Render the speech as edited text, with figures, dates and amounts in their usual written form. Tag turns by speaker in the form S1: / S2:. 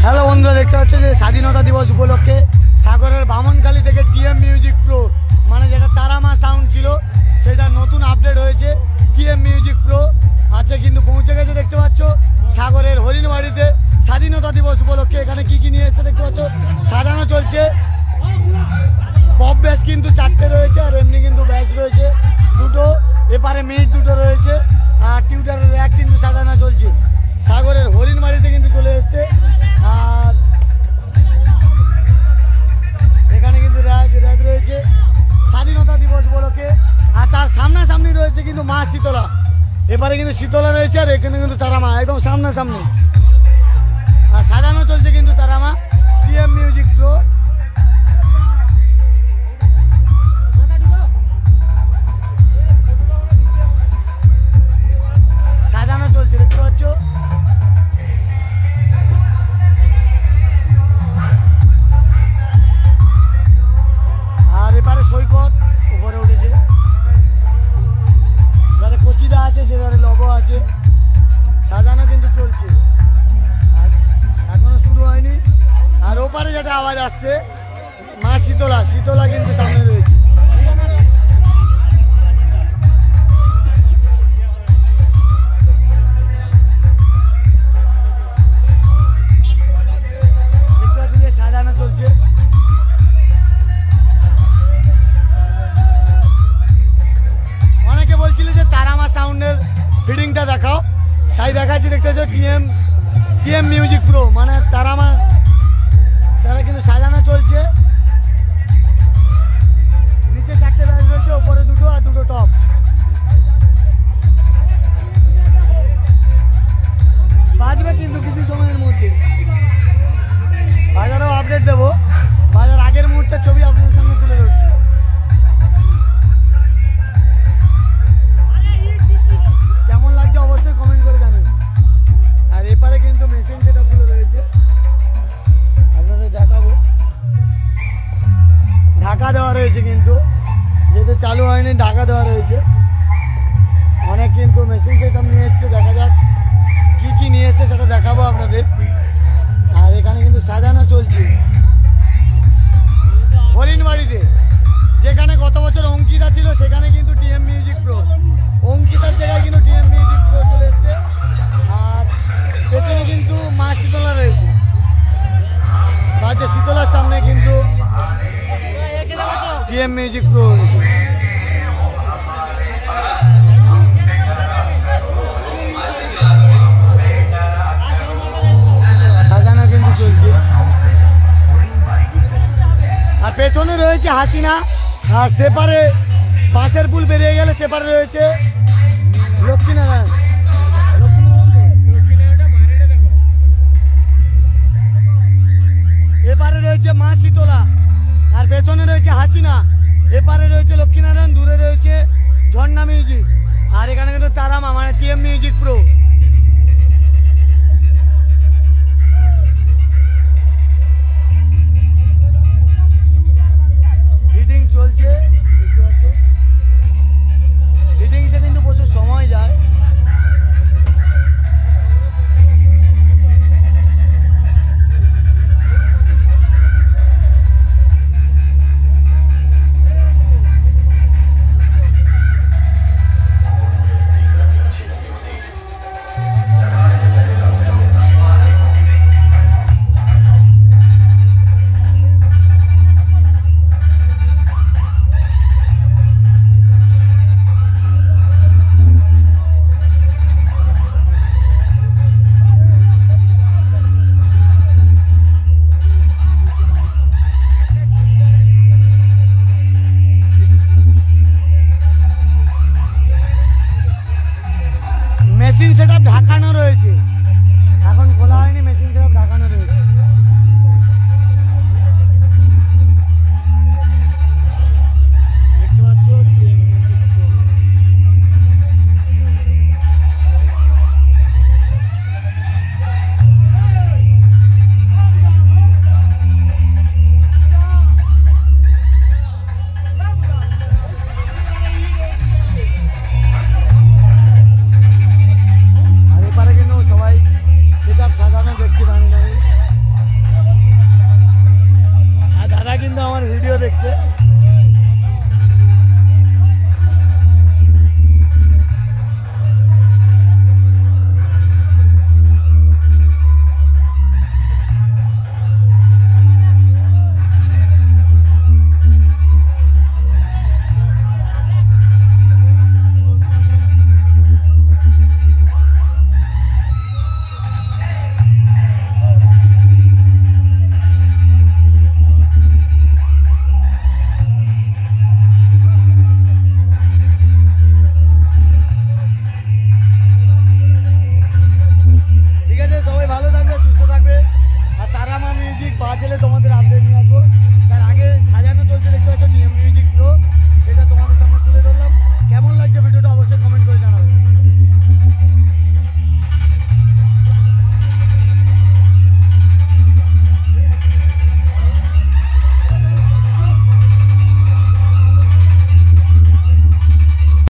S1: Hello বন্ধুরা, দেখতে হচ্ছে যে স্বাধীনতা দিবস উপলক্ষে সাগরের বামনখালী থেকে টিএম মিউজিক প্রো মানে যেটা তারামা সাউন্ড ছিল সেটা নতুন আপডেট হয়েছে। টিএম মিউজিক প্রো আছে কিন্তু পৌঁছে গেছে, দেখতে পাচ্ছ সাগরের হরিণবাড়িতে স্বাধীনতা দিবস উপলক্ষে। এখানে কি কি নিয়ে এসছে দেখতে পাচ্ছ, সাজানো চলছে। পপ ব্যাস কিন্তু 4টে রয়েছে আর এমনি কিন্তু ব্যাস রয়েছে দুটো, এপারে মিনিট দুটো রয়েছে আর টিউটারের র্যাক কিন্তু সাজানো চলছে। সাগরের হরিণবাড়িতে কিন্তু চলে এসছে আর এখানে কিন্তু র্যাক রয়েছে স্বাধীনতা দিবস উপলক্ষে। আর তার সামনাসামনি রয়েছে কিন্তু মা শীতলা, এবারে কিন্তু শীতলা রয়েছে আর এখানে কিন্তু তারামা একদম সামনাসামনি। আর সাজানো চলছে কিন্তু তারামা টিএম মিউজিক প্রো। সাজানো চলছে দেখতে পাচ্ছ। আর এবারে সৈকত উপরে উঠেছে, যারা কচিরা আছে সেখানে লব আছে। সাজানো কিন্তু চলছে, এখনো শুরু হয়নি। আর ওপারে যেটা আওয়াজ আসছে মা শীতলা, শীতলা কিন্তু সামনে রয়েছে। সাজানো চলছে। অনেকে বলছিল যে তারামা সাউন্ডের ফিডিংটা দেখাও, তাই দেখাচ্ছি। দেখতে পাচ্ছ টিএম মিউজিক প্রো মানে তারামা, তারা কিন্তু সাজানো চলছে। নিচে 4টে ব্যাস রয়েছে, ওপরে দুটো আর দুটো টপ। বাজবে কিন্তু কিছু সময়ের মধ্যে। বাজারও আপডেট দেবো, বাজার আগের মুহূর্তের ছবি আপনাদের সামনে তুলে ধরছি। কেমন লাগছে অবশ্যই কমেন্ট করে জানাবেন। আর এপারে কিন্তু মেশিন সেটআপগুলো রয়েছে, আপনাদের দেখাবো। ঢাকা দেওয়া রয়েছে কিন্তু, যেহেতু চালু হয়নি ঢাকা দেওয়া রয়েছে। অনেক কিন্তু মেশিন সেটআপ নিয়ে এসছে, দেখা যাক কি কি নিয়ে এসছে সেটা দেখাবো আপনাদের। আর এখানে কিন্তু সাজানো চলছে হরিণবাড়িতে, যেখানে গত বছর অঙ্কিতা ছিল সেখানে কিন্তু টিএম মিউজিক প্রো, অঙ্কিতার জায়গায় কিন্তু টিএম মিউজিক প্রো চলে এসছে। আর পেছনে কিন্তু মা শীতলা রয়েছে, রাজ্যে শীতলার সামনে কিন্তু টিএম মিউজিক প্রো রয়েছে। সাজানো কিন্তু চলছে। আর পেছনে রয়েছে হাসিনা, আর সেপারে পাশের পুল বেরিয়ে গেলে সেপারে রয়েছে লক্ষ্মীনারায়ণ। এপারে রয়েছে মা শীতলা আর পেছনে রয়েছে হাসিনা, এপারে রয়েছে লক্ষ্মীনারায়ণ, দূরে রয়েছে ঝর্ণা মিউজিক। আর এখানে কিন্তু তারামা মানে টিএম মিউজিক প্রো।